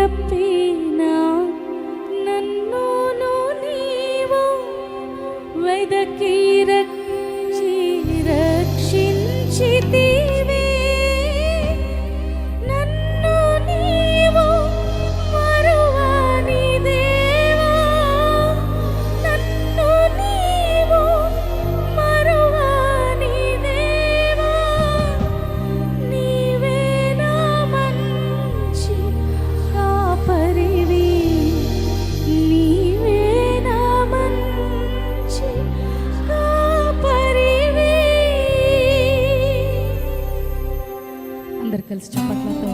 తప్పినా నన్ను నీవు వెదకి రక్షించితివే. నన్ను నీవు మరువని దేవా, నన్ను నీవు మరువని దేవా. నీవే నా మంచి కాపరివి, నీవే నా మంచి కాపరివి. అందరు కలిసి చప్పట్లతో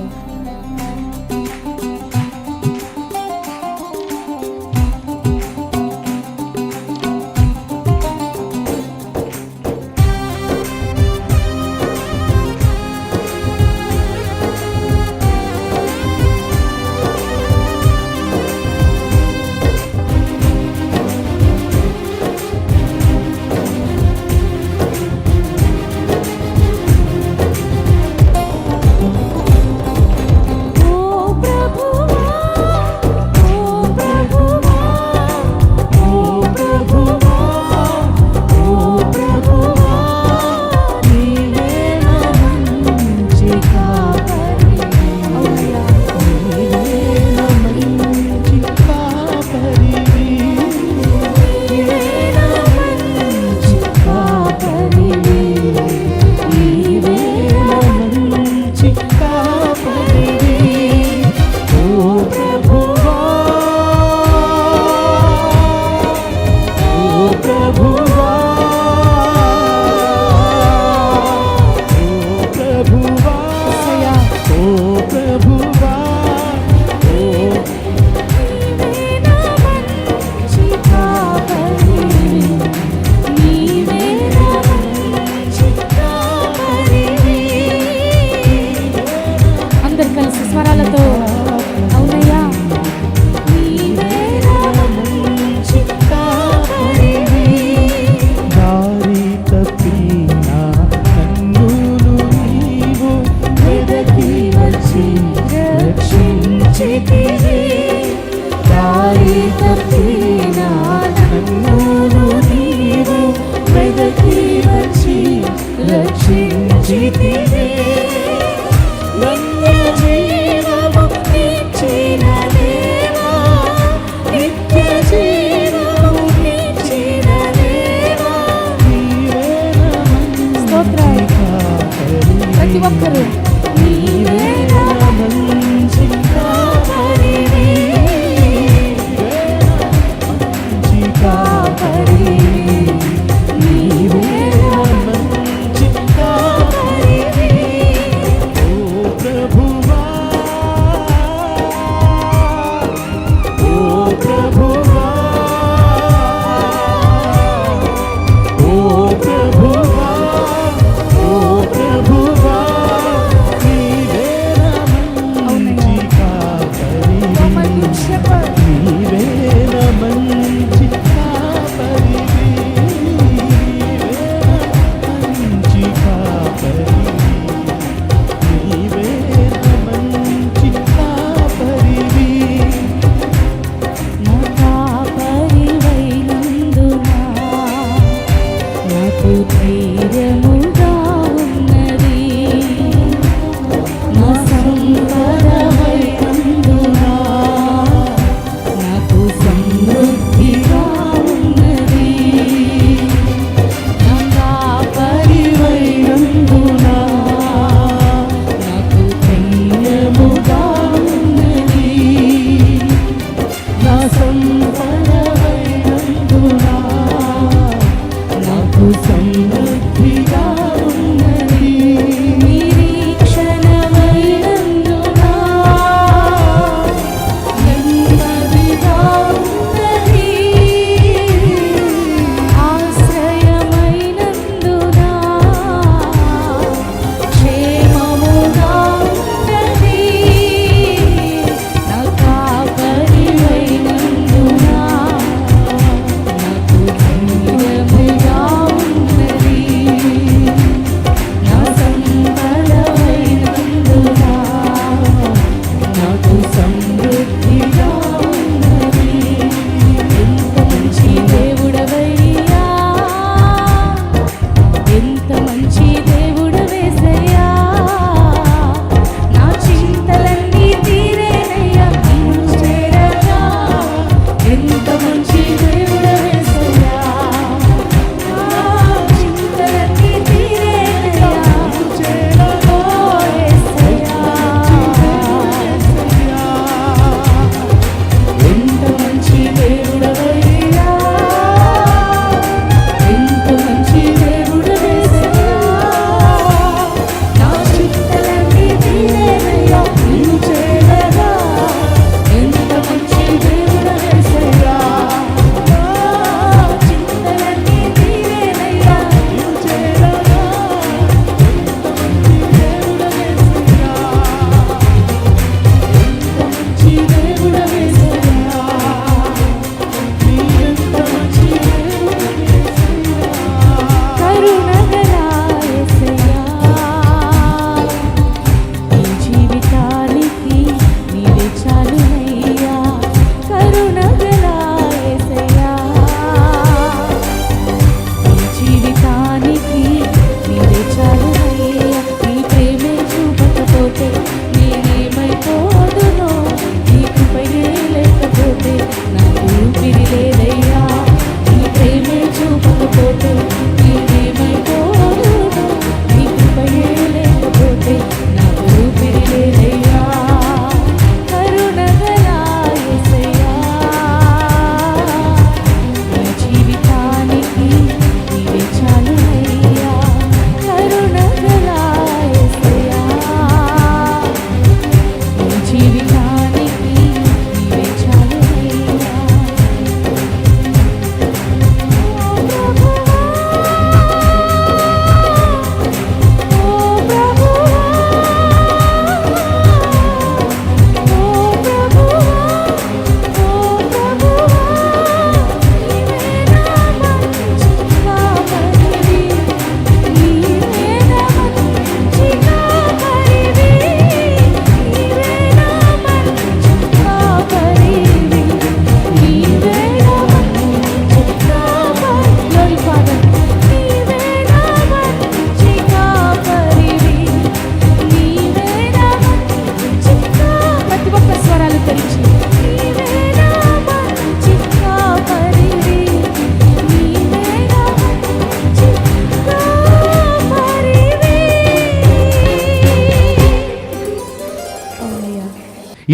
రక్షించితివే. నిత్య జీవము ఇచ్చిన దేవా, నిత్య జీవము ఇచ్చిన దేవా. స్తోత్రాలు ప్రతి ఒక్కరు. నీవే నా మంచి కాపరివి, మంచి కాపరివి.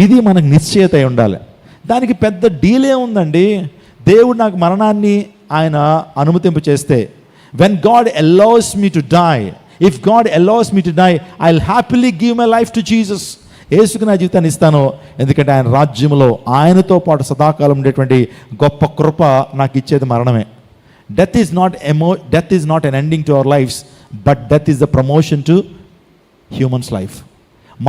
ఇది మనకు నిశ్చయత అయి ఉండాలి. దానికి పెద్ద డీలే ఉందండి. దేవుడు నాకు మరణాన్ని ఆయన అనుమతింపు చేస్తే, when God allows me to die, if God allows me to die, I will happily give my life to Jesus. యేసుకు నా జీవితాన్ని ఇస్తాను, ఎందుకంటే ఆయన రాజ్యంలో ఆయనతో పాటు సదాకాలం ఉండేటువంటి గొప్ప కృప నాకు ఇచ్చేది మరణమే. Death is not an ending to our lives, but death is the promotion to humans life.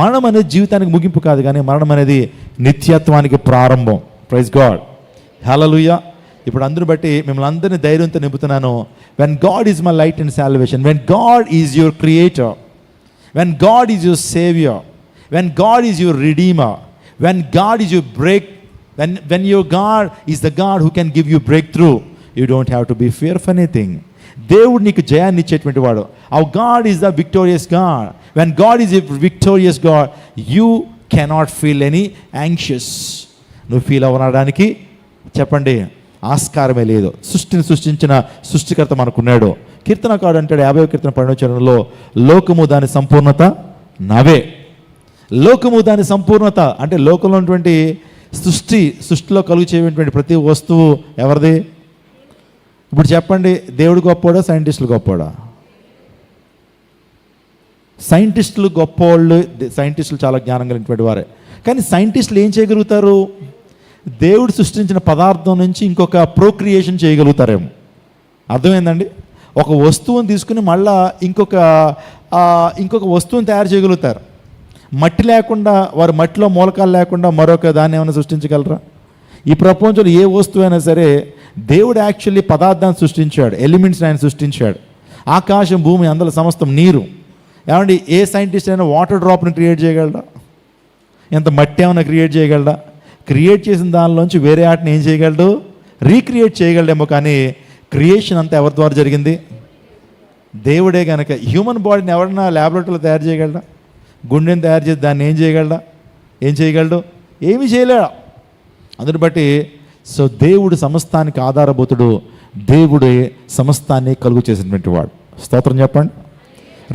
మరణం అనేది జీవితానికి ముగింపు కాదు, కానీ మరణం అనేది నిత్యత్వానికి ప్రారంభం. Praise God, hallelujah. ఇప్పుడు అందరూ బట్టి మిమ్మల్ని అందరినీ ధైర్యంతో నింపుతున్నాను. When God is my light and salvation, when God is your creator, when God is your saviour, when God is your redeemer, when God is your when your God is the God who can give you breakthrough, you don't have to be fear of anything. దేవుడు నీకు జయాన్ని ఇచ్చేటువంటి వాడు. Our God is the victorious God. When God is a victorious God, you cannot feel any anxious. నువ్వు feel అవ్వడానికి చెప్పండి ఆస్కారమే లేదు. సృష్టిని సృష్టించిన సృష్టికర్త మనకున్నాడు. కీర్తనకారుడు అంటాడు 50వ కీర్తన 12వ చరణంలో, లోకము దాని సంపూర్ణత నావే. లోకము దాని సంపూర్ణత అంటే లోకంలో ఉన్నటువంటి సృష్టిలో కలుగు చేయటువంటి ప్రతి వస్తువు ఎవరిది? ఇప్పుడు చెప్పండి, దేవుడు గొప్పోడా సైంటిస్టులు గొప్పోడా? సైంటిస్టులు గొప్పవాళ్ళు, సైంటిస్టులు చాలా జ్ఞానం కలిగినటువంటి వారే. కానీ సైంటిస్టులు ఏం చేయగలుగుతారు? దేవుడు సృష్టించిన పదార్థం నుంచి ఇంకొక ప్రోక్రియేషన్ చేయగలుగుతారేమో. అర్థమైందండి? ఒక వస్తువుని తీసుకుని మళ్ళా ఇంకొక వస్తువుని తయారు చేయగలుగుతారు. మట్టి లేకుండా, వారు మట్టిలో మూలకాలు లేకుండా మరొక దాన్ని ఏమైనా సృష్టించగలరా? ఈ ప్రపంచంలో ఏ వస్తువు అయినా సరే దేవుడు యాక్చువల్లీ పదార్థాన్ని సృష్టించాడు, ఎలిమెంట్స్ని ఆయన సృష్టించాడు. ఆకాశం, భూమి, అందులో సమస్తం, నీరు. ఏమండి, ఏ సైంటిస్ట్ అయినా వాటర్ డ్రాప్ని క్రియేట్ చేయగలరా? ఎంత మట్టి ఏమైనా క్రియేట్ చేయగలరా? క్రియేట్ చేసిన దానిలోంచి వేరే ఆటని ఏం చేయగలడు? రీక్రియేట్ చేయగలడేమో. కానీ క్రియేషన్ అంతా ఎవరి ద్వారా జరిగింది? దేవుడే. కనుక హ్యూమన్ బాడీని ఎవరన్నా ల్యాబొరేటరీలో తయారు చేయగలరా? గుండెని తయారు చేసి దాన్ని ఏం చేయగలడు? ఏమీ చేయలేడు. అందుని బట్టి సో దేవుడు సమస్తానికి ఆధారభూతుడు, దేవుడే సమస్తాన్ని కలుగు చేసినటువంటి వాడు. స్తోత్రం చెప్పండి.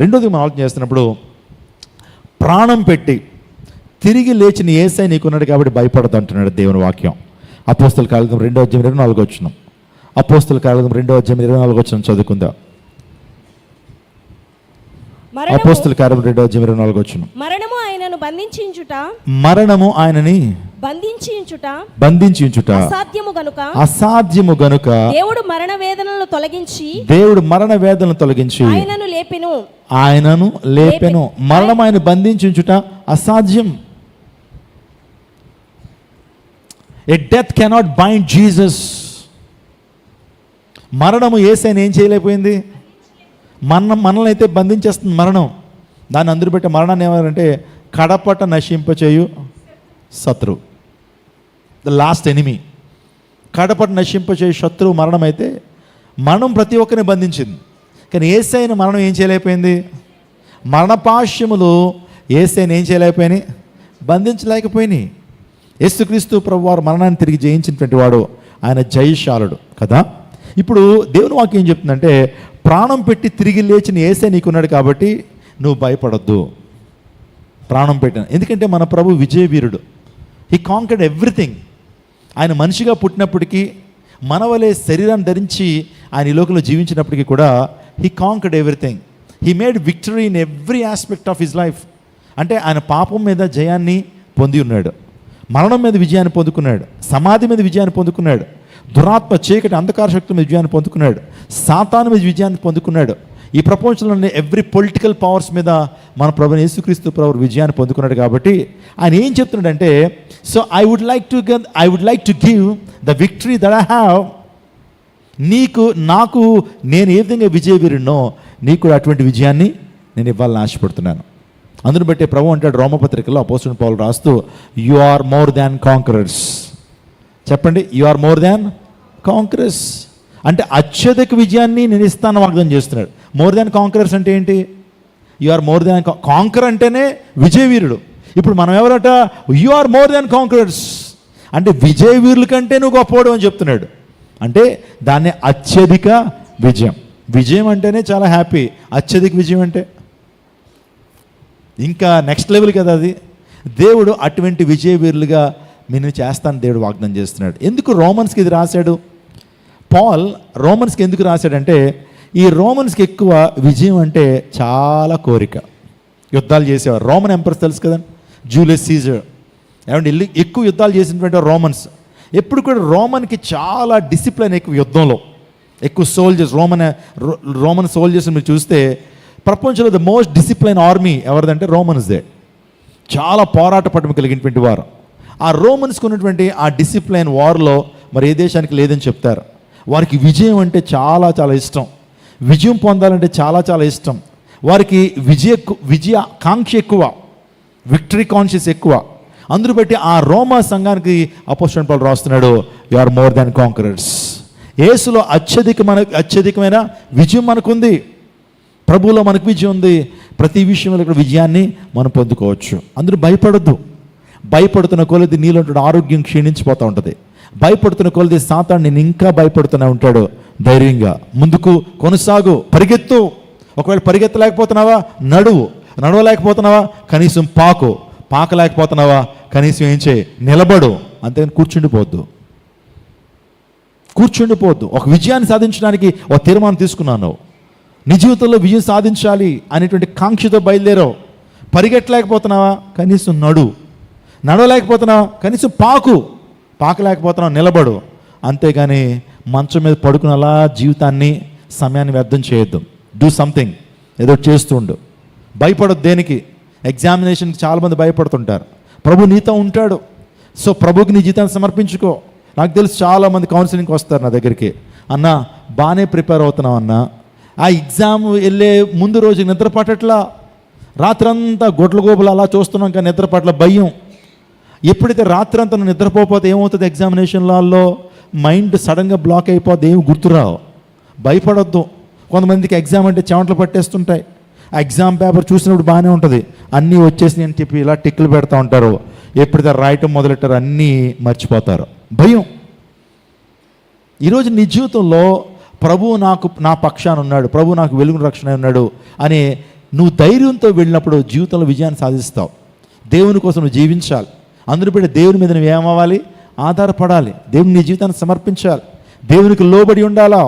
రెండోది మనం ఆలోచన చేస్తున్నప్పుడు, ప్రాణం పెట్టి తిరిగి లేచిన యేసయ్య నీకున్నాడు కాబట్టి భయపడదు అంటున్నాడు దేవుని వాక్యం. అపోస్తల కార్యక్రమం 2వ అధ్యాయం 24వ వచనం. అపోస్తల కార్యక్రమం 2వ అధ్యాయం 24వ వచనం చదువుకుందాం. అపోస్తల కార్యక్రమం 2వ అధ్యాయం 24వ వచనం. మరణము ఆయనని బంధించుట అసాధ్యము గనుక దేవుడు మరణ వేదనలను తొలగించి ఆయనను లేపెను. మరణం ఆయన బంధించుట అసాధ్యం. A death cannot bind Jesus. మరణము యేసయ్యని ఏం చేయలేకపోయింది? మనల్ని అయితే బంధించేస్తుంది మరణం. దాన్ని అందరూ బట్టి మరణాన్ని ఏమంటే కడపట నశింపచేయు శత్రువు, ద లాస్ట్ ఎనిమీ. కడపట నశింపచేయు శత్రువు మరణం అయితే మరణం ప్రతి ఒక్కరిని బంధించింది. కానీ యేసయ్యని మరణం ఏం చేయలేకపోయింది? మరణపాశ్యములు యేసయ్యని ఏం చేయలేకపోయినాయి? బంధించలేకపోయినాయి. యేసుక్రీస్తు ప్రభువారు మరణాన్ని తిరిగి జయించినటువంటి వాడు, ఆయన జయశాలుడు కదా. ఇప్పుడు దేవుని వాక్యం ఏం చెప్తుందంటే, ప్రాణం పెట్టి తిరిగి లేచిన యేసయ్య నీకున్నాడు కాబట్టి నువ్వు భయపడొద్దు. ప్రాణం పెట్టిన, ఎందుకంటే మన ప్రభు విజయవీరుడు. He conquered everything. ఆయన మనిషిగా పుట్టినప్పటికీ, మనవలే శరీరాన్ని ధరించి ఆయన ఈ లోకంలో జీవించినప్పటికీ కూడా he conquered everything. He made victory in every aspect of his life. అంటే ఆయన పాపం మీద జయాన్ని పొంది ఉన్నాడు, మరణం మీద విజయాన్ని పొందుకున్నాడు, సమాధి మీద విజయాన్ని పొందుకున్నాడు, దురాత్మ చీకటి అంధకార శక్తుల మీద విజయాన్ని పొందుకున్నాడు, సాతాను మీద విజయాన్ని పొందుకున్నాడు. ఈ ప్రపంచంలోని ఎవ్రీ పొలిటికల్ పవర్స్ మీద మన ప్రభువైన యేసుక్రీస్తు ప్రభు విజయాన్ని పొందుకున్నాడు. కాబట్టి ఆయన ఏం చెప్తున్నాడంటే, so I would like to give the victory that I have. నాకు నేను ఏ విధంగా విజయవీరునో నీకు కూడా అటువంటి విజయాన్ని నేను ఇవ్వాలని ఆశపడుతున్నాను. అందుని బట్టి ప్రభు అంటాడు రోమపత్రికలో, అపోస్తలుడైన పౌలు రాస్తూ, you are more than conquerors. చెప్పండి, you are more than conquerors. అంటే అత్యధిక విజయాన్ని నేను ఇస్తాను వాగ్దానం చేస్తున్నాడు. మోర్ దాన్ కాంకరర్స్ అంటే ఏంటి? You are more than conquer అంటేనే విజయవీరుడు. ఇప్పుడు మనం ఎవరట? You are more than conquerors అంటే విజయవీరుల కంటే నువ్వు గొప్పవాడు అని చెప్తున్నాడు. అంటే దాన్ని అత్యధిక విజయం. విజయం అంటేనే చాలా హ్యాపీ, అత్యధిక విజయం అంటే ఇంకా నెక్స్ట్ లెవెల్ కదా అది. దేవుడు అటువంటి విజయవీరులుగా నేను చేస్తాను దేవుడు వాగ్దానం చేస్తున్నాడు. ఎందుకు రోమన్స్కి ఇది రాశాడు? పాల్ రోమన్స్కి ఎందుకు రాశాడంటే, ఈ రోమన్స్కి ఎక్కువ విజయం అంటే చాలా కోరిక. యుద్ధాలు చేసేవారు రోమన్ ఎంపరర్స్ తెలుసు కదండి, జూలియస్ సీజర్. ఏమంటే ఎక్కువ యుద్ధాలు చేసినటువంటి రోమన్స్. ఎప్పుడు కూడా రోమన్కి చాలా డిసిప్లిన్ ఎక్కువ, యుద్ధంలో ఎక్కువ సోల్జర్స్. రోమన్ సోల్జర్స్ మీరు చూస్తే ప్రపంచంలో ద మోస్ట్ డిసిప్లైన్ ఆర్మీ ఎవరిదంటే రోమన్స్దే. చాలా పోరాట పట్టుమ కలిగినటువంటి వారు. ఆ రోమన్స్కి ఉన్నటువంటి ఆ డిసిప్లైన్ వార్లో మరి ఏ దేశానికి లేదని చెప్తారు. వారికి విజయం అంటే చాలా చాలా ఇష్టం, విజయం పొందాలంటే చాలా చాలా ఇష్టం. వారికి విజయ కాంక్ష ఎక్కువ, విక్టరీ కాన్షియస్ ఎక్కువ. అందును బట్టి ఆ రోమా సంఘానికి అపోస్తలుడైన పౌలు రాస్తున్నాడు, you are more than conquerors. యేసులో అత్యధికమైన విజయం మనకుంది, ప్రభువులో మనకు విజయం ఉంది. ప్రతి విషయంలో ఇక్కడ విజయాన్ని మనం పొందుకోవచ్చు. అందరూ భయపడొద్దు. భయపడుతున్న కొలది నీలో ఆరోగ్యం క్షీణించిపోతూ ఉంటుంది. భయపడుతున్న కొలది సాతాను నేను ఇంకా భయపడుతూనే ఉంటాడు. ధైర్యంగా ముందుకు కొనసాగు, పరిగెత్తు. ఒకవేళ పరిగెత్తలేకపోతున్నావా నడువు, నడవలేకపోతున్నావా కనీసం పాకలేకపోతున్నావా కనీసం ఏం చేయి, నిలబడు. అంతేగాని కూర్చుండిపోద్దు. ఒక విజయాన్ని సాధించడానికి ఒక తీర్మానం తీసుకున్నాను. నీ జీవితంలో విజయం సాధించాలి అనేటువంటి కాంక్షతో బయలుదేరావు. పరిగెట్టలేకపోతున్నావా కనీసం నడవలేకపోతున్నావా కనీసం పాకలేకపోతున్నావు నిలబడు. అంతేగాని మంచం మీద పడుకుని అలా జీవితాన్ని సమయాన్ని వ్యర్థం చేయొద్దు. డూ సంథింగ్, ఏదో చేస్తుండు. భయపడొద్దు దేనికి. ఎగ్జామినేషన్కి చాలామంది భయపడుతుంటారు. ప్రభు నీతో ఉంటాడు. సో ప్రభుకి నీ జీవితాన్ని సమర్పించుకో. నాకు తెలుసు చాలామంది కౌన్సిలింగ్కి వస్తారు నా దగ్గరికి, అన్న బాగానే ప్రిపేర్ అవుతున్నావు అన్న, ఆ ఎగ్జామ్ వెళ్ళే ముందు రోజు నిద్ర పట్టట్లా, రాత్రంతా గొడ్ల గోపులు అలా చూస్తున్నాం కానీ నిద్ర పట్ల భయం. ఎప్పుడైతే రాత్రంతా నిద్రపోతే ఏమవుతుంది, ఎగ్జామినేషన్లలో మైండ్ సడన్గా బ్లాక్ అయిపోతే ఏమి గుర్తురావు. భయపడొద్దు. కొంతమందికి ఎగ్జామ్ అంటే చెమటలు పట్టేస్తుంటాయి. ఆ ఎగ్జామ్ పేపర్ చూసినప్పుడు బాగానే ఉంటుంది, అన్నీ వచ్చేసి అని చెప్పి ఇలా టిక్లు పెడతా ఉంటారు. ఎప్పుడైతే రాయటం మొదలెట్టారో అన్నీ మర్చిపోతారు. భయం. ఈరోజు నీ జీవితంలో ప్రభువు నా పక్షాన ఉన్నాడు, ప్రభువు నాకు వెలుగును రక్షణ ఉన్నాడు అని నువ్వు ధైర్యంతో వెళ్ళినప్పుడు జీవితంలో విజయాన్ని సాధిస్తావు. దేవుని కోసం నువ్వు జీవించాలి. అందులో పెట్టి దేవుని మీద నువ్వు ఏమవ్వాలి, ఆధారపడాలి. దేవుని నీ జీవితాన్ని సమర్పించాలి. దేవునికి లోబడి ఉండాలా.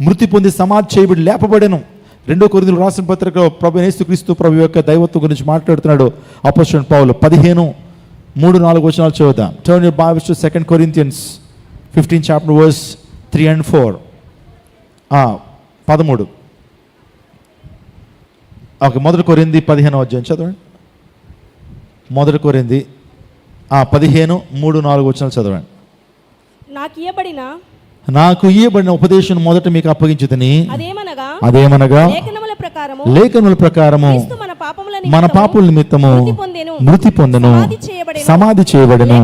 మృతి పొంది సమాధి చేయబడి లేపబడెను. 2 కొరింథీయులకు రాసిన పత్రికలో ప్రభు యేసుక్రీస్తు ప్రభు యొక్క దైవత్వం గురించి మాట్లాడుతున్నాడు అపోస్తలుడైన పౌలు. 15:3-4 వచనాలు చదువుదాం. Turn your Bibles to 2 Corinthians 15 chapter verse 3 and 4. 13. Okay, 1 కొరింథీ 15వ అధ్యాయం చదవండి. 1 కొరింథీ 15:3-4 వచనాలు చదవండి. నాకు ఇయ్యబడిన ఉపదేశం మొదట మీకు అప్పగించుదని, అదేమనగా లేఖనముల ప్రకారము మన పాపముల నిమిత్తము మృతి పొందెను, సమాధి చేయబడెను,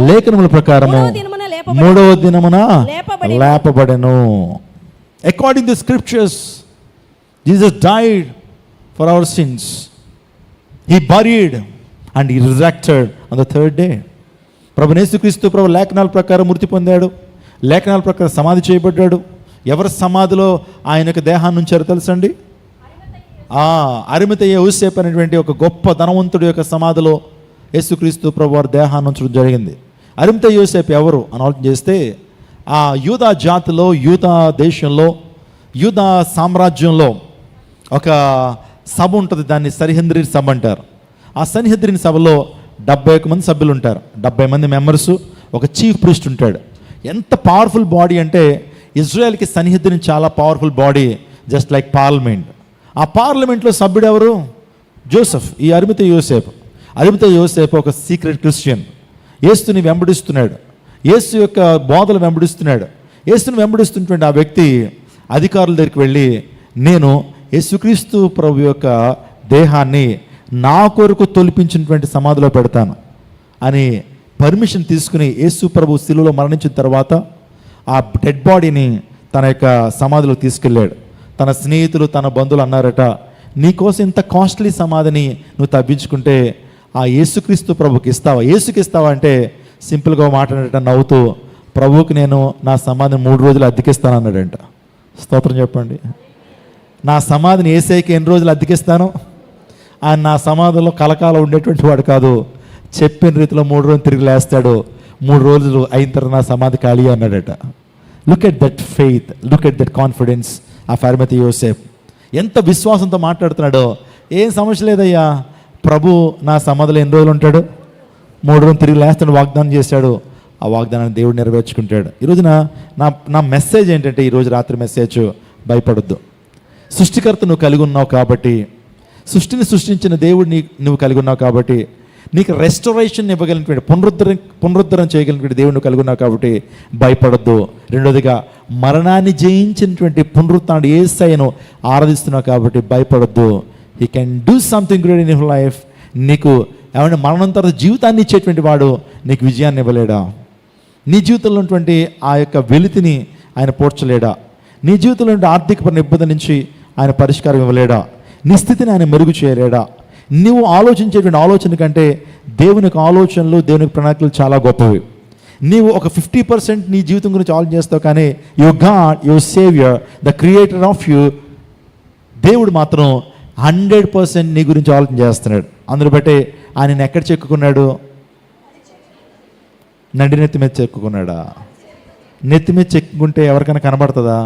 లేఖనముల ప్రకారము 3వ దినమున లేపబడెను. According to the scriptures, Jesus died for our sins. He buried and he resurrected on the 3rd day. ప్రభు యేసుక్రీస్తు ప్రభు లేఖనాల ప్రకారం మృతి పొందాడు, లేఖనాల ప్రకారం సమాధి చేయబడ్డాడు. ఎవరి సమాధిలో ఆయన యొక్క దేహాన్ని ఉంచారో తెలుసండి? అరిమతయ్య యోసేపు అనేటువంటి ఒక గొప్ప ధనవంతుడి యొక్క సమాధిలో యేసుక్రీస్తు ప్రభు వారి దేహాన్ని ఉంచడం జరిగింది. అరిమతయ్య యోసేపు ఎవరు అని ఆలోచన చేస్తే, ఆ యూదా జాతిలో, యూదా దేశంలో, యూదా సామ్రాజ్యంలో ఒక సభ ఉంటుంది, దాన్ని సన్హెద్రిన్ సభ అంటారు. ఆ సన్హెద్రిన్ సభలో 71 మంది సభ్యులు ఉంటారు, 70 మంది మెంబర్స్, ఒక చీఫ్ ప్రీస్ట్ ఉంటాడు. ఎంత పవర్ఫుల్ బాడీ అంటే ఇజ్రాయెల్కి సన్హెద్రిన్ చాలా powerful body, just like parliament. ఆ పార్లమెంట్లో సభ్యుడు ఎవరు? జోసెఫ్. ఈ అరిమతయ్య యోసేపు ఒక సీక్రెట్ క్రిస్టియన్. యేసుని వెంబడిస్తున్నాడు, యేసు యొక్క బోధలు వెంబడిస్తున్నాడు. యేసుని వెంబడిస్తున్నటువంటి ఆ వ్యక్తి అధికారుల దగ్గరికి వెళ్ళి, నేను యేసుక్రీస్తు ప్రభు యొక్క దేహాన్ని నా కొరకు తొలిపించినటువంటి సమాధిలో పెడతాను అని పర్మిషన్ తీసుకుని యేసు ప్రభు శిలువలో మరణించిన తర్వాత ఆ డెడ్ బాడీని తన యొక్క సమాధిలో తీసుకెళ్ళాడు. తన స్నేహితులు, తన బంధువులు అన్నారట, నీకోసం ఇంత కాస్ట్లీ సమాధిని నువ్వు తప్పించుకుంటే ఆ యేసుక్రీస్తు ప్రభుకి ఇస్తావా? యేసుకి ఇస్తావా అంటే సింపుల్గా మాట్లాడట నవ్వుతూ, ప్రభువుకి నేను నా సమాధిని 3 రోజులు అద్దెకిస్తాను అన్నాడంట. స్తోత్రం చెప్పండి. నా సమాధిని యేసయ్యకి ఎన్ని రోజులు అద్దెకిస్తాను? ఆయన నా సమాధిలో కలకాలం ఉండేటువంటి వాడు కాదు, చెప్పిన రీతిలో 3 రోజులు తిరిగి లేస్తాడు. 3 రోజులు అయిన తర్వాత నా సమాధి ఖాళీ అన్నాడట. Look at that faith, look at that confidence of Arimathea యోసేఫ్. ఎంత విశ్వాసంతో మాట్లాడుతున్నాడో. ఏం సమస్య లేదయ్యా, ప్రభు నా సమాధిలో ఎన్ని రోజులు ఉంటాడు? 3 రోజులు తిరిగి లేస్తాడు వాగ్దానం చేశాడు. ఆ వాగ్దానాన్ని దేవుడు నెరవేర్చుకుంటాడు. ఈరోజున నా మెసేజ్ ఏంటంటే, ఈరోజు రాత్రి మెసేజ్, భయపడొద్దు. సృష్టికర్త నువ్వు కలిగి ఉన్నావు కాబట్టి, సృష్టిని సృష్టించిన దేవుడిని నువ్వు కలిగి ఉన్నావు కాబట్టి, నీకు రెస్టరేషన్ ఇవ్వగలిగినటువంటి పునరుద్ధరణ చేయగలిగినటువంటి దేవుడు నువ్వు కలిగి ఉన్నావు కాబట్టి భయపడొద్దు. రెండోదిగా మరణాన్ని జయించినటువంటి పునరుత్థానుడు యేసయ్యను ఆరాధిస్తున్నావు కాబట్టి భయపడొద్దు. He can do something great in your life. నీకు ఏమంటే మరణం తర్వాత జీవితాన్ని ఇచ్చేటువంటి వాడు నీకు విజయాన్ని ఇవ్వలేడా? నీ జీవితంలో ఉన్నటువంటి ఆ యొక్క వెలితిని ఆయన పోడ్చలేడా? నీ జీవితంలో ఆర్థిక ఇబ్బంది నుంచి ఆయన పరిష్కారం ఇవ్వలేడా? నీ స్థితిని ఆయన మెరుగు చేయలేడా? నువ్వు ఆలోచించేటువంటి ఆలోచన కంటే దేవునికి ఆలోచనలు, దేవునికి ప్రణాళికలు చాలా గొప్పవి. నీవు ఒక 50% నీ జీవితం గురించి ఆలోచన చేస్తావు, కానీ your God, your saviour, the creator of you, దేవుడు మాత్రం 100% నీ గురించి ఆలోచన చేస్తున్నాడు. అందులో బట్టి ఆయన ఎక్కడ చెక్కుకున్నాడు? నెత్తి మీద చెక్కుకున్నాడా? నెత్తి మీద చెక్కుకుంటే ఎవరికైనా కనబడుతుందా?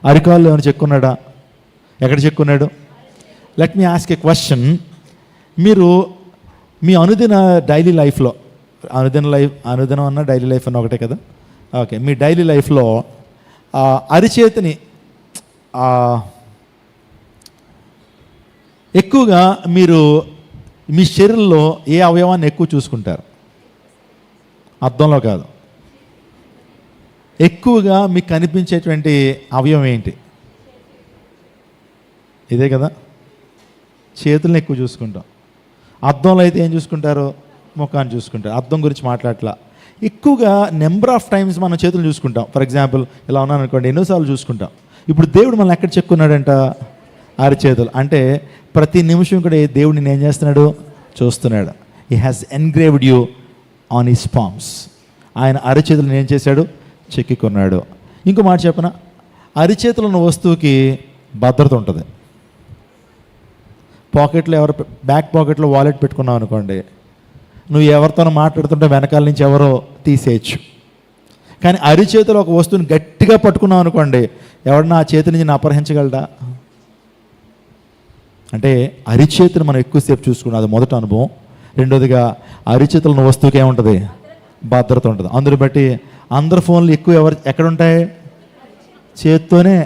అరికాళ్ళు ఏమైనా చెక్కున్నాడా? ఎక్కడ చెక్కున్నాడు? Let me ask a question. మీరు మీ అనుదిన డైలీ లైఫ్లో, అనుదినం అన్న డైలీ లైఫ్ అన్న ఒకటే కదా, ఓకే, మీ డైలీ లైఫ్లో అరిచేతిని ఎక్కువగా మీరు మీ శరీరంలో ఏ అవయవాన్ని ఎక్కువ చూసుకుంటారు? అద్దంలో కాదు, ఎక్కువగా మీకు కనిపించేటువంటి అవయవం ఏంటి? ఇదే కదా, చేతులను ఎక్కువ చూసుకుంటాం. అద్దంలో అయితే ఏం చూసుకుంటారు? ముఖాన్ని చూసుకుంటారు. అద్దం గురించి మాట్లాడట్లా. ఎక్కువగా నెంబర్ ఆఫ్ టైమ్స్ మనం చేతులు చూసుకుంటాం. ఫర్ ఎగ్జాంపుల్ ఇలా ఉన్నాను అనుకోండి, ఎన్నోసార్లు చూసుకుంటాం. ఇప్పుడు దేవుడు మనల్ని ఎక్కడ చెక్కున్నాడంట? అరిచేతులు. అంటే ప్రతి నిమిషం కూడా దేవుడు నేను ఏం చేస్తున్నాడు? చూస్తున్నాడు. He has engraved you on his palms. ఆయన అరిచేతులను ఏం చేశాడు? చెక్కుకున్నాడు. ఇంకో మాట చెప్పనా, అరిచేతులు ఉన్న వస్తువుకి భద్రత ఉంటుంది. పాకెట్లో బ్యాక్ పాకెట్లో వాలెట్ పెట్టుకున్నావు అనుకోండి, నువ్వు ఎవరితోనో మాట్లాడుతుంటే వెనకాల నుంచి ఎవరో తీసేయచ్చు. కానీ అరిచేతిలో ఒక వస్తువుని గట్టిగా పట్టుకున్నావు అనుకోండి, ఎవడన్నా ఆ చేతి నుంచి అపహరించగలడా? అంటే అరిచేతిని మనం ఎక్కువసేపు చూసుకున్నాం, అది మొదటి అనుభవం. రెండోదిగా అరిచేతులు ఉన్న వస్తువుకి ఏముంటుంది? భద్రత ఉంటుంది. అందుని బట్టి అందరు ఫోన్లు ఎక్కువ ఎక్కడుంటాయి? చేత్తోనే.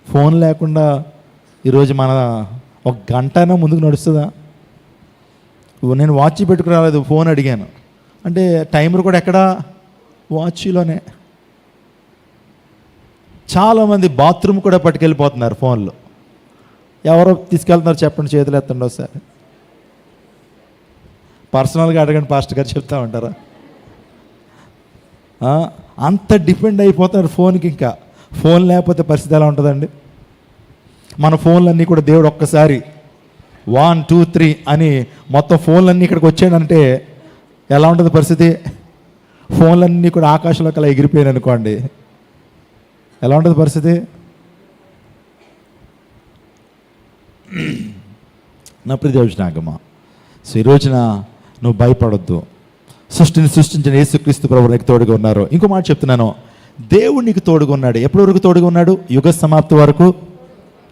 ఫోన్ లేకుండా ఈరోజు మన ఒక గంటైనా ముందుకు నడుస్తుందా? నేను వాచ్ పెట్టుకురాలేదు, ఫోన్ అడిగాను అంటే టైమర్ కూడా ఎక్కడ? వాచ్లోనే. చాలామంది బాత్రూమ్ కూడా పట్టుకెళ్ళిపోతున్నారు ఫోన్లు. ఎవరో తీసుకెళ్తున్నారు చెప్పండి, చేతులు ఎత్తండి ఒకసారి. పర్సనల్గా అడగండి, పాస్టర్ గారు చెప్తా ఉంటారా? అంత డిపెండ్ అయిపోతున్నారు ఫోన్కి. ఇంకా ఫోన్ లేకపోతే పరిస్థితి ఎలా ఉంటుందండి? మన ఫోన్లన్నీ కూడా దేవుడు ఒక్కసారి 1 2 3 అని మొత్తం ఫోన్లన్నీ ఇక్కడికి వచ్చాడంటే ఎలా ఉంటుంది పరిస్థితి? ఫోన్లన్నీ కూడా ఆకాశంలోకి అలా ఎగిరిపోయాను అనుకోండి, ఎలా ఉంటుంది పరిస్థితి? నా ప్రియదేవునాగమా, సో ఈ రోజున నువ్వు భయపడొద్దు. సృష్టిని సృష్టించిన యేసుక్రీస్తు ప్రభువు నీకు తోడుగా ఉన్నారు. ఇంకో మాట చెప్తున్నాను, దేవుడు నీకు తోడుగా ఉన్నాడు. ఎప్పటి వరకు తోడుగా ఉన్నాడు? యుగ సమాప్తి వరకు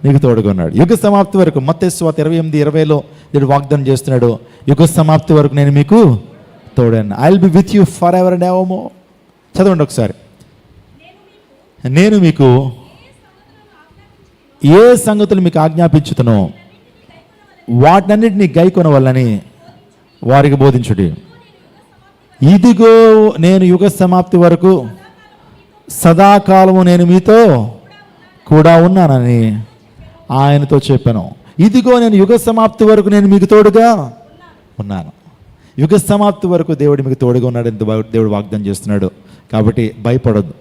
నీకు తోడుగా ఉన్నాడు. యుగ సమాప్తి వరకు. మత్తయి సువార్త 28:20 దేవుడు వాగ్దానం చేస్తున్నాడు, యుగ సమాప్తి వరకు నేను మీకు తోడాను. I will be with you for ever and ever more. చదవండి ఒకసారి. నేను మీకు ఏ సంగతులు మీకు ఆజ్ఞాపించుతునో వాటినన్నిటినీ గైకొన వల్లని వారికి బోధించుడి. ఇదిగో నేను యుగ సమాప్తి వరకు సదాకాలము నేను మీతో కూడా ఉన్నానని ఆయనతో చెప్పాను. ఇదిగో నేను యుగ సమాప్తి వరకు నేను మీకు తోడుగా ఉన్నాను. యుగ సమాప్తి వరకు దేవుడు మీకు తోడుగా ఉన్నాడు అని దేవుడు వాగ్దానం చేస్తున్నాడు. కాబట్టి భయపడొద్దు.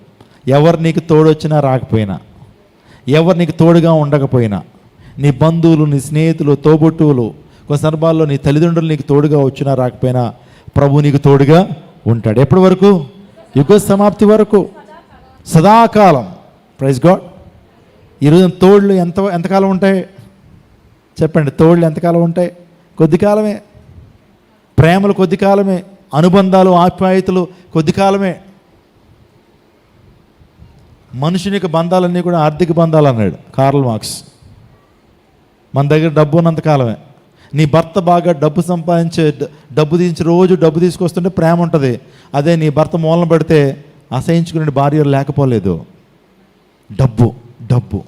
ఎవరు నీకు తోడు వచ్చినా రాకపోయినా, ఎవరు నీకు తోడుగా ఉండకపోయినా, నీ బంధువులు, నీ స్నేహితులు, తోబుట్టువులు, కొన్ని సందర్భాల్లో నీ తల్లిదండ్రులు నీకు తోడుగా వచ్చినా రాకపోయినా ప్రభు నీకు తోడుగా ఉంటాడు. ఎప్పటి వరకు? యుగ సమాప్తి వరకు, సదాకాలం. Praise God. ఈరోజు తోళ్ళు ఎంతకాలం ఉంటాయి చెప్పండి? తోళ్ళు ఎంతకాలం ఉంటాయి? కొద్ది కాలమే, ప్రేమలు కొద్ది కాలమే, అనుబంధాలు ఆప్యాయతలు కొద్ది కాలమే. మనుషుని యొక్క బంధాలన్నీ కూడా ఆర్థిక బంధాలు అన్నాడు కార్ల్ మార్క్స్. మన దగ్గర డబ్బు ఉన్నంత కాలమే. నీ భర్త బాగా డబ్బు సంపాదించే, డబ్బు తీసి రోజు డబ్బు తీసుకొస్తుంటే ప్రేమ ఉంటుంది. అదే నీ భర్త మూలన పడితే అసహించుకునే భార్య లేకపోలేదు. డబ్బు డబ్బు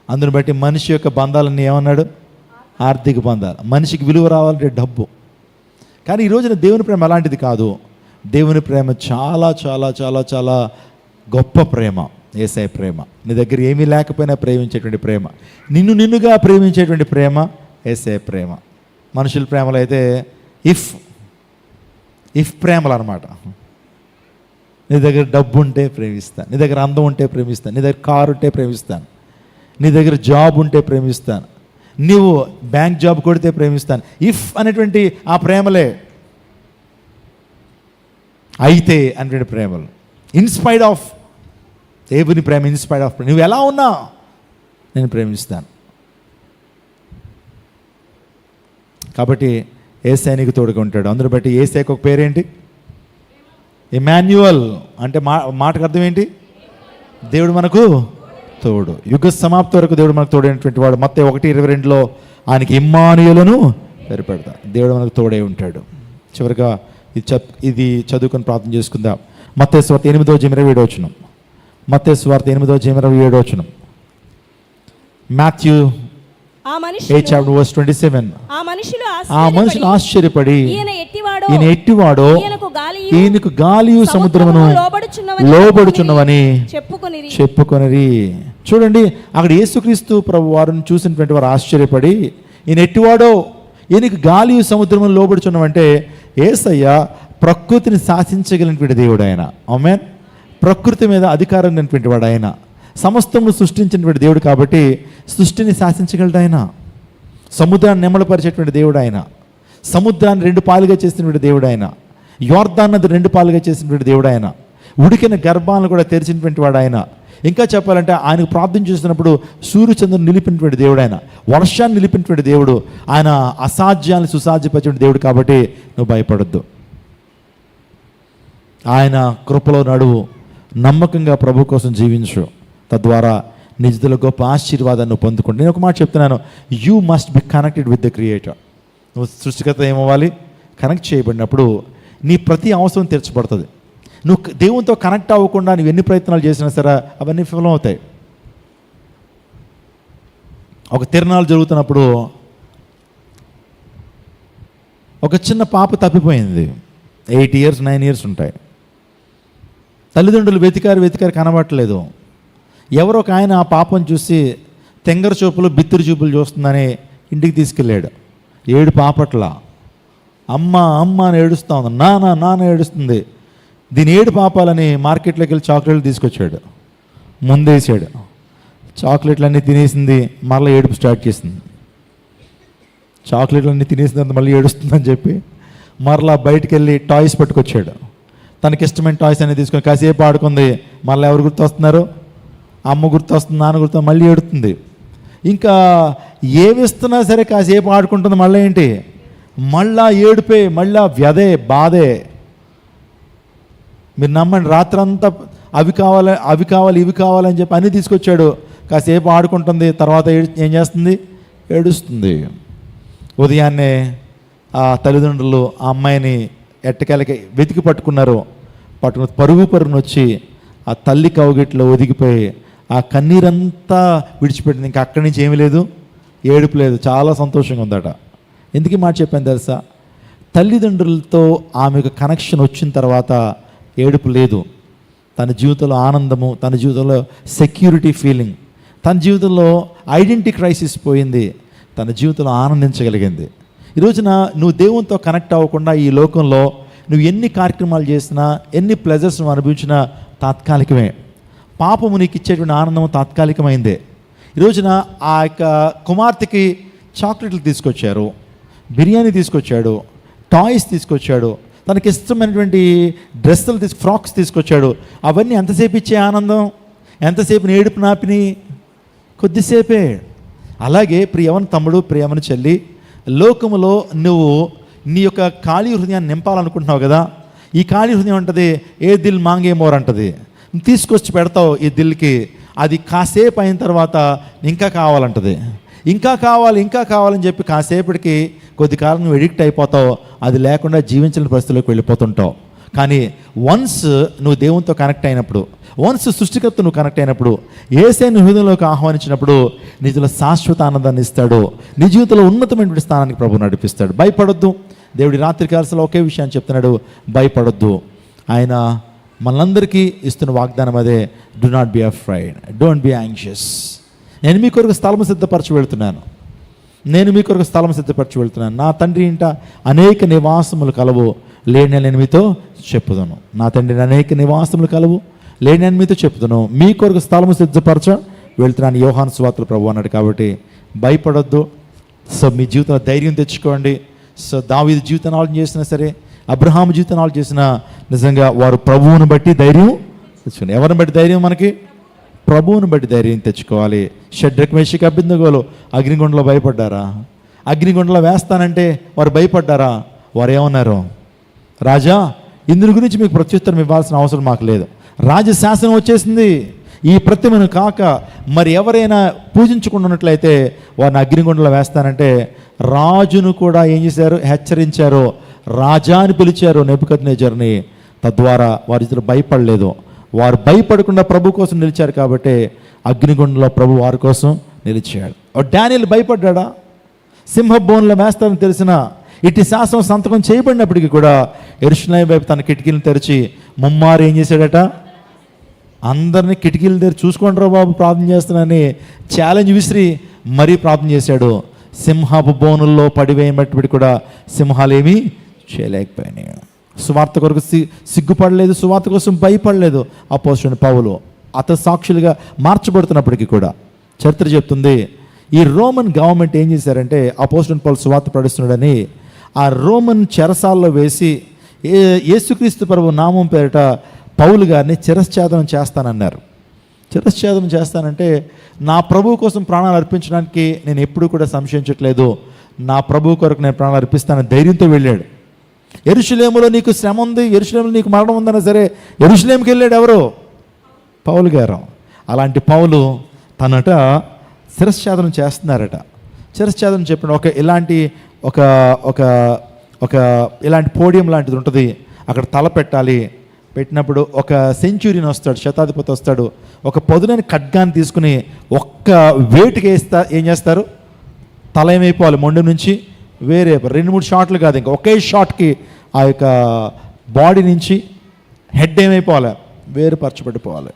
అందుని బట్టి మనిషి యొక్క బంధాలన్నీ ఏమన్నాడు? ఆర్థిక బంధాలు. మనిషికి విలువ రావాలంటే డబ్బు. కానీ ఈ రోజున దేవుని ప్రేమ అలాంటిది కాదు. దేవుని ప్రేమ చాలా చాలా చాలా చాలా గొప్ప ప్రేమ. యేసయ్య ప్రేమ. నీ దగ్గర ఏమీ లేకపోయినా ప్రేమించేటువంటి ప్రేమ, నిన్నుగా ప్రేమించేటువంటి ప్రేమ యేసయ్య ప్రేమ. మనుషుల ప్రేమలు అయితే ఇఫ్ ప్రేమలు అనమాట. నీ దగ్గర డబ్బు ఉంటే ప్రేమిస్తాను, నీ దగ్గర అందం ఉంటే ప్రేమిస్తాను, నీ దగ్గర కారు ఉంటే ప్రేమిస్తాను, నీ దగ్గర జాబ్ ఉంటే ప్రేమిస్తాను, నీవు బ్యాంక్ జాబ్ కొడితే ప్రేమిస్తాను. ఇఫ్ అనేటువంటి ఆ ప్రేమలే. అయితే అనేటువంటి ప్రేమలు. ఇన్స్పైర్డ్ ఆఫ్ దేవుని ప్రేమ, ఇన్స్పైర్డ్ ఆఫ్. నువ్వు ఎలా ఉన్నా నేను ప్రేమిస్తాను. కాబట్టి యేసయ్య నీకు తోడుగా ఉంటాడు. అందులో బట్టి యేసయ్యకు ఒక పేరేంటి? ఇమ్మాన్యుయల్. అంటే మాటకు అర్థం ఏంటి? దేవుడు మనకు తోడు. యుగ సమాప్తి వరకు దేవుడు మనకు తోడైనటువంటి వాడు. మత్తయి 1:22 ఆయనకి ఇమ్మానుయేలును పేరు పెడతా. దేవుడు మనకు తోడై ఉంటాడు. చివరిగా ఇది చదువుకొని ప్రార్థన చేసుకుందాం. మత్తయి సువార్త 8:27. మత్తయి సువార్త 8:27. మాథ్యూ 8:27. ఆ మనుషులు ఆశ్చర్యపడి ఈయన ఎట్టివాడో, ఈయనకు గాలియు సముద్రమును లోబడుచున్నవని చెప్పుకొనిరి. చూడండి, అక్కడ యేసుక్రీస్తు ప్రభు వారిని చూసినటువంటి వారు ఆశ్చర్యపడి ఈయన ఎట్టివాడో, ఈయనకు గాలియు సముద్రమును లోబడుచున్నవంటే యేసయ్య ప్రకృతిని శాసించగలిగినటువంటి దేవుడు ఆయన. ఆమేన్. ప్రకృతి మీద అధికారం ఉన్నటువంటి వాడు ఆయన. సమస్తమును సృష్టించినటువంటి దేవుడు కాబట్టి సృష్టిని శాసించగలడు ఆయన. సముద్రాన్ని నెమ్మలపరిచేటువంటి దేవుడు ఆయన. సముద్రాన్ని 2 పాలుగా చేసినటువంటి దేవుడు ఆయన. యోర్దాన్ నది 2 పాలుగా చేసినటువంటి దేవుడు ఆయన. ఉడికిన గర్భాలను కూడా తెరిచినటువంటి వాడు ఆయన. ఇంకా చెప్పాలంటే ఆయనకు ప్రార్థన చేస్తున్నప్పుడు సూర్యచంద్రుని నిలిపినటువంటి దేవుడు ఆయన. వర్షాన్ని నిలిపినటువంటి దేవుడు ఆయన. అసాధ్యాన్ని సుసాధ్యపరిచిన దేవుడు కాబట్టి నువ్వు భయపడొద్దు. ఆయన కృపలో నడువు, నమ్మకంగా ప్రభు కోసం జీవించు. తద్వారా నిజంలో గొప్ప ఆశీర్వాదాన్ని పొందుకుంటు. నేను ఒక మాట చెప్తున్నాను, you must be connected with the creator. నువ్వు సృష్టికర్త ఏమవ్వాలి? కనెక్ట్ చేయబడినప్పుడు నీ ప్రతి అవసరం తీర్చబడుతుంది. నువ్వు దేవునితో కనెక్ట్ అవ్వకుండా నువ్వు ఎన్ని ప్రయత్నాలు చేసినా సరే అవన్నీ విఫలం అవుతాయి. ఒక తిరణాలు జరుగుతున్నప్పుడు ఒక చిన్న పాప తప్పిపోయింది. 8 years 9 years ఉంటాయి. తల్లిదండ్రులు వెతికారు కనబట్టలేదు. ఎవరో ఒక ఆయన ఆ పాపను చూసి తెంగర చూపులు బిత్తిరి చూపులు చూస్తుందని ఇంటికి తీసుకెళ్ళాడు. ఏడు పాపట్ల అమ్మ అని ఏడుస్తూ ఉంది, నాన్న ఏడుస్తుంది. దీని 7 పాపాలని మార్కెట్లోకి వెళ్ళి చాక్లెట్లు తీసుకొచ్చాడు, ముందేసాడు. చాక్లెట్లన్నీ తినేసింది, మళ్ళీ ఏడుపు స్టార్ట్ చేసింది. చాక్లెట్లన్నీ తినేసింది, మళ్ళీ ఏడుస్తుందని చెప్పి మరలా బయటికి వెళ్ళి టాయ్స్ పట్టుకొచ్చాడు. తనకి ఇష్టమైన టాయ్స్ అనేది తీసుకొని కాసేపు ఆడుకుంది. మళ్ళీ ఎవరు గుర్తొస్తున్నారు? అమ్మ గుర్తొస్తుంది, నాన్న గుర్తు, మళ్ళీ ఏడుతుంది. ఇంకా ఏమిస్తున్నా సరే కాసేపు ఆడుకుంటుంది, మళ్ళీ ఏంటి? మళ్ళా ఏడుపే, మళ్ళా వ్యధే, బాధే. మీరు నమ్మండి, రాత్రంతా అవి కావాలి ఇవి కావాలని చెప్పి అన్నీ తీసుకొచ్చాడు. కాసేపు ఆడుకుంటుంది, తర్వాత ఏం చేస్తుంది? ఏడుస్తుంది. ఉదయాన్నే ఆ తల్లిదండ్రులు ఆ అమ్మాయిని ఎట్టకెలకి వెతికి పట్టుకుని పరుగున వచ్చి ఆ తల్లి కౌగిట్లో ఒదిగిపోయి ఆ కన్నీరంతా విడిచిపెట్టింది. ఇంకా అక్కడి నుంచి ఏమీ లేదు, ఏడుపు లేదు, చాలా సంతోషంగా ఉందట. ఎందుకు మాట చెప్పాను తెలుసా? తల్లిదండ్రులతో ఆమెకు కనెక్షన్ వచ్చిన తర్వాత ఏడుపు లేదు. తన జీవితంలో ఆనందము, తన జీవితంలో సెక్యూరిటీ ఫీలింగ్, తన జీవితంలో ఐడెంటిటీ క్రైసిస్ పోయింది, తన జీవితంలో ఆనందించగలిగింది. ఈ రోజున నువ్వు దేవునితో కనెక్ట్ అవ్వకుండా ఈ లోకంలో నువ్వు ఎన్ని కార్యక్రమాలు చేసినా, ఎన్ని ప్లెజర్స్ నువ్వు అనుభవించినా తాత్కాలికమే. పాపము నీకు ఇచ్చేటువంటి ఆనందము తాత్కాలికమైందే. ఈ రోజున ఆ యొక్క కుమార్తెకి చాక్లెట్లు తీసుకొచ్చారు, బిర్యానీ తీసుకొచ్చాడు, టాయ్స్ తీసుకొచ్చాడు, తనకి ఇష్టమైనటువంటి డ్రెస్సులు ఫ్రాక్స్ తీసుకొచ్చాడు. అవన్నీ ఎంతసేపు ఇచ్చే ఆనందం? ఎంతసేపు ఏడుపు నాపిని? కొద్దిసేపే. అలాగే ప్రియమని తమ్ముడు, ప్రియమని చెల్లి, లోకములో నువ్వు నీ యొక్క ఖాళీ హృదయాన్ని నింపాలనుకుంటున్నావు కదా, ఈ ఖాళీ హృదయం అంటది ఏ దిల్ మాంగే మోర్ అంటది. తీసుకొచ్చి పెడతావు ఈ దిల్కి, అది కాసేపు అయిన తర్వాత ఇంకా కావాలంటది, ఇంకా కావాలని చెప్పి కాసేపటికి కొద్ది కాలం నువ్వు ఎడిక్ట్ అయిపోతావు, అది లేకుండా జీవించలేని పరిస్థితిలోకి వెళ్ళిపోతుంటావు. కానీ వన్స్ నువ్వు దేవునితో కనెక్ట్ అయినప్పుడు, వన్స్ సృష్టికర్త నువ్వు కనెక్ట్ అయినప్పుడు, యేసే నీ హృదయంలోకి ఆహ్వానించినప్పుడు నిజంలో శాశ్వత ఆనందాన్ని ఇస్తాడు, నీ జీవితంలో ఉన్నతమైనటువంటి స్థానానికి ప్రభు నడిపిస్తాడు. భయపడొద్దు. దేవుడి రాత్రి కాలసలో ఒకే విషయాన్ని చెప్తున్నాడు, భయపడొద్దు. ఆయన మనందరికీ ఇస్తున్న వాగ్దానం అదే, do not be afraid, don't be anxious. నేను మీ కొరకు స్థలము సిద్ధపరచి వెళ్తున్నాను, నా తండ్రి ఇంట అనేక నివాసములు కలవు, లేని నేను మీతో చెప్పుదును. నా తండ్రిని అనేక నివాసములు కలవు, లేని నేను మీతో చెప్పుదును. మీ కొరకు స్థలము సిద్ధపరచ వెళ్తున్నాను, యోహాను సువార్తలో ప్రభు అన్నాడు. కాబట్టి భయపడొద్దు. సో మీ జీవితంలో ధైర్యం తెచ్చుకోండి. సో దావీదు జీవితాన్ని ఆలోచన చేసినా సరే, అబ్రహాము జీవితాన్ని ఆలోచన చేసినా నిజంగా వారు ప్రభువును బట్టి ధైర్యం తెచ్చుకోండి. ఎవరిని బట్టి ధైర్యం? మనకి ప్రభువుని బట్టి ధైర్యం తెచ్చుకోవాలి. షడ్రక్ మేషక్ అబేద్నెగోలు అగ్నిగుండంలో భయపడ్డారా? అగ్నిగుండంలో వేస్తానంటే వారు భయపడ్డారా? వారు ఏమన్నారు? రాజా, ఇందుని గురించి మీకు ప్రత్యుత్తరం ఇవ్వాల్సిన అవసరం మాకు లేదు, రాజశాసనం వచ్చేసింది, ఈ ప్రతిమను కాక మరి ఎవరైనా పూజించకుండా ఉన్నట్లయితే వారిని అగ్నిగుండంలో వేస్తానంటే రాజును కూడా ఏం చేశారు? హెచ్చరించారు, రాజా అని పిలిచారు నెబుకద్నెజర్ని. తద్వారా వారి ఇద్దరు భయపడలేదు. వారు భయపడకుండా ప్రభు కోసం నిలిచారు కాబట్టి అగ్నిగుండంలో ప్రభు వారి కోసం నిలిచాడు. డానియేలు భయపడ్డా? సింహబోన్లో వేస్తారని తెలిసిన ఇటు శాసనం సంతకం చేయబడినప్పటికీ కూడా యెరూషలేము వైపు తన కిటికీలను తెరిచి ముమ్మారు ఏం చేశాడట? అందరినీ కిటికీలు తెరిచి చూసుకోండిరా బాబు ప్రార్థన చేస్తున్నానని ఛాలెంజ్ విసిరి మరీ ప్రార్థన చేశాడు. సింహపు బోనుల్లో పడివేయబట్టి కూడా సింహాలు ఏమీ చేయలేకపోయినాయి. సువార్త కొరకు సిగ్గుపడలేదు, సువార్త కోసం భయపడలేదు అపోస్తలుడైన పౌలు. అతను సాక్షులుగా మార్చబడుతున్నప్పటికీ కూడా చరిత్ర చెప్తుంది, ఈ రోమన్ గవర్నమెంట్ ఏం చేశారంటే అపోస్తలుడైన పౌలు సువార్త ప్రకటిస్తున్నాడని ఆ రోమన్ చెరసాల్లో వేసి యేసుక్రీస్తు ప్రభు నామం పేరిట పౌలు గారిని శిరశ్ఛేదనం చేస్తానన్నారు. శిరశ్ఛేదనం చేస్తానంటే నా ప్రభు కోసం ప్రాణాలు అర్పించడానికి నేను ఎప్పుడూ కూడా సంశయించట్లేదు, నా ప్రభు కొరకు నేను ప్రాణాలు అర్పిస్తానని ధైర్యంతో వెళ్ళాడు. యెరూషలేములో నీకు శ్రమ ఉంది, యెరూషలేములో నీకు మరణం ఉందన్నా సరే యెరూషలేముకి వెళ్ళాడు ఎవరు? పౌలు గారు. అలాంటి పౌలు తనట శిరశ్ఛేదనం చేస్తున్నారట. శిరశ్ఛేదనం చెప్పిన ఇలాంటి పోడియం లాంటిది ఉంటుంది, అక్కడ తల పెట్టాలి. పెట్టినప్పుడు ఒక సెంచురీని వస్తాడు, శతాధిపతి వస్తాడు, ఒక పదునైన ఖడ్గాన్ని తీసుకుని ఒక్క వేటుకి ఏం చేస్తారు? తల ఏమైపోవాలి, మొండెం నుంచి వేరే 2-3 షాట్లు కాదు, ఇంకా ఒకే షాట్కి ఆ యొక్క బాడీ నుంచి హెడ్ ఏమైపోవాలి? వేరుపరచబడిపోవాలి.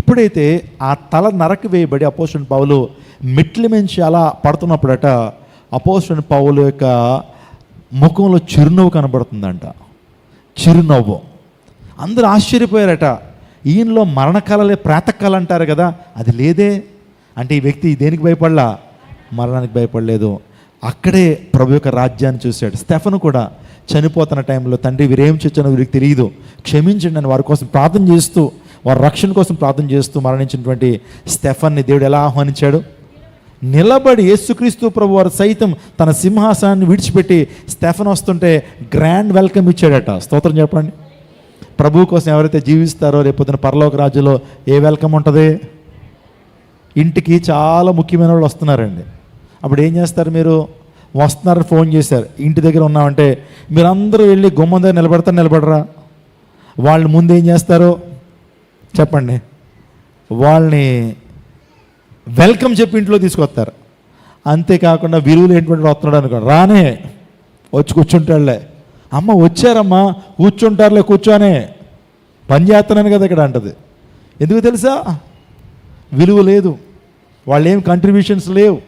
ఎప్పుడైతే ఆ తల నరక వేయబడి అపోస్తలుడైన పౌలు మెట్ల మించి అలా పడుతున్నప్పుడట అపోస్తలుడైన పౌలు యొక్క ముఖంలో చిరునవ్వు కనబడుతుందంట. చిరునవ్వు. అందరూ ఆశ్చర్యపోయారట, ఈయనలో మరణకళలే ప్రేతకళ అంటారు కదా, అది లేదే. అంటే ఈ వ్యక్తి దేనికి భయపడలా? మరణానికి భయపడలేదు. అక్కడే ప్రభు యొక్క రాజ్యాన్ని చూశాడు. స్టెఫను కూడా చనిపోతున్న టైంలో తండ్రి వీరేం చేశానో వీరికి తెలియదు, క్షమించండి అని వారి కోసం ప్రార్థన చేస్తూ, వారి రక్షణ కోసం ప్రార్థన చేస్తూ మరణించినటువంటి స్టెఫన్ని దేవుడు ఎలా ఆహ్వానించాడు? నిలబడి యేసుక్రీస్తు ప్రభు వారు సైతం తన సింహాసనాన్ని విడిచిపెట్టి స్టెఫన్ వస్తుంటే గ్రాండ్ వెల్కమ్ ఇచ్చాడట. స్తోత్రం చెప్పండి. ప్రభు కోసం ఎవరైతే జీవిస్తారో రేపొద్దున పరలోక రాజ్యంలో ఏ వెల్కమ్ ఉంటుంది? ఇంటికి చాలా ముఖ్యమైన వాళ్ళు వస్తున్నారండి. అప్పుడు ఏం చేస్తారు? మీరు వస్తున్నారని ఫోన్ చేశారు, ఇంటి దగ్గర ఉన్నామంటే మీరందరూ వెళ్ళి గుమ్మం దగ్గర నిలబడరా? వాళ్ళు ముందు ఏం చేస్తారు చెప్పండి? వాళ్ళని వెల్కమ్ చెప్పి ఇంట్లో తీసుకొస్తారు. అంతేకాకుండా విలువలు ఏంటంటే వస్తున్నాడు అనుకోండి, రానే వచ్చి కూర్చుంటాడులే, అమ్మ వచ్చారమ్మా కూర్చుంటారులే, కూర్చోనే పని చేస్తున్నాను కదా ఇక్కడ అంటది. ఎందుకు తెలుసా? విలువ లేదు, వాళ్ళు ఏం కంట్రిబ్యూషన్స్ లేవు.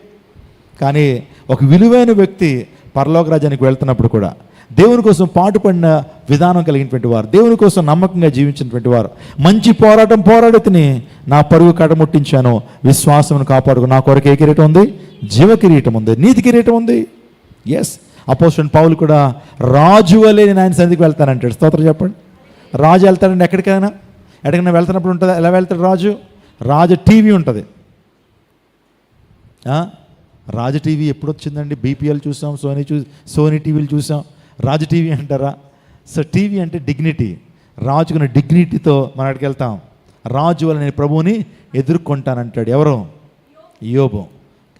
కానీ ఒక విలువైన వ్యక్తి పరలోక రాజ్యానికి వెళ్తున్నప్పుడు కూడా దేవుని కోసం పాటుపడిన విధానం కలిగినటువంటి వారు, దేవుని కోసం నమ్మకంగా జీవించినటువంటి వారు, మంచి పోరాటం పోరాడుతుని నా పరుగు కడముట్టించాను, విశ్వాసమును కాపాడుకు, నా కొరకు ఏ కిరీటం ఉంది? జీవ కిరీటం ఉంది, నీతి కిరీటం ఉంది. ఎస్, అపోస్తలుడైన పౌలు కూడా రాజు వలె నేను ఆయన సన్నిధికి వెళ్తానంటాడు. స్తోత్రం చెప్పండి. రాజు వెళ్తాడండి ఎక్కడికైనా వెళ్తున్నప్పుడు ఉంటుంది. ఎలా వెళ్తాడు రాజు? రాజు టీవీ ఉంటుంది, రాజు టీవీ ఎప్పుడు వచ్చిందండి? బీపీఎల్ చూసాం, సోనీ టీవీలు చూసాం, రాజు టీవీ అంటారా? సో టీవీ అంటే డిగ్నిటీ. రాజుకున్న డిగ్నిటీతో మనం అక్కడికి వెళ్తాం. రాజు వల్ల నేను ప్రభువుని ఎదుర్కొంటానంటాడు. ఎవరు? యోబు.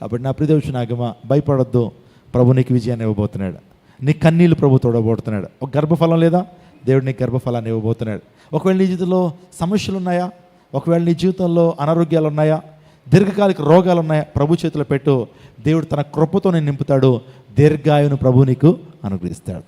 కాబట్టి నా ప్రియదేవుని నాగమా, భయపడొద్దు. ప్రభు నీకు విజయాన్ని ఇవ్వబోతున్నాడు. నీ కన్నీళ్ళు ప్రభు తోడబోతున్నాడు. ఒక గర్భఫలం లేదా? దేవుడు నీకు గర్భఫలాన్ని ఇవ్వబోతున్నాడు. ఒకవేళ నీ జీవితంలో సమస్యలు ఉన్నాయా? ఒకవేళ నీ జీవితంలో అనారోగ్యాలు ఉన్నాయా? దీర్ఘకాలిక రోగాలు ఉన్నాయా? ప్రభు చేతిలో పెట్టు. దేవుడు తన కృపతో నేను నింపుతాడు. దీర్ఘాయువును ప్రభు నీకు అనుగ్రహిస్తాడు.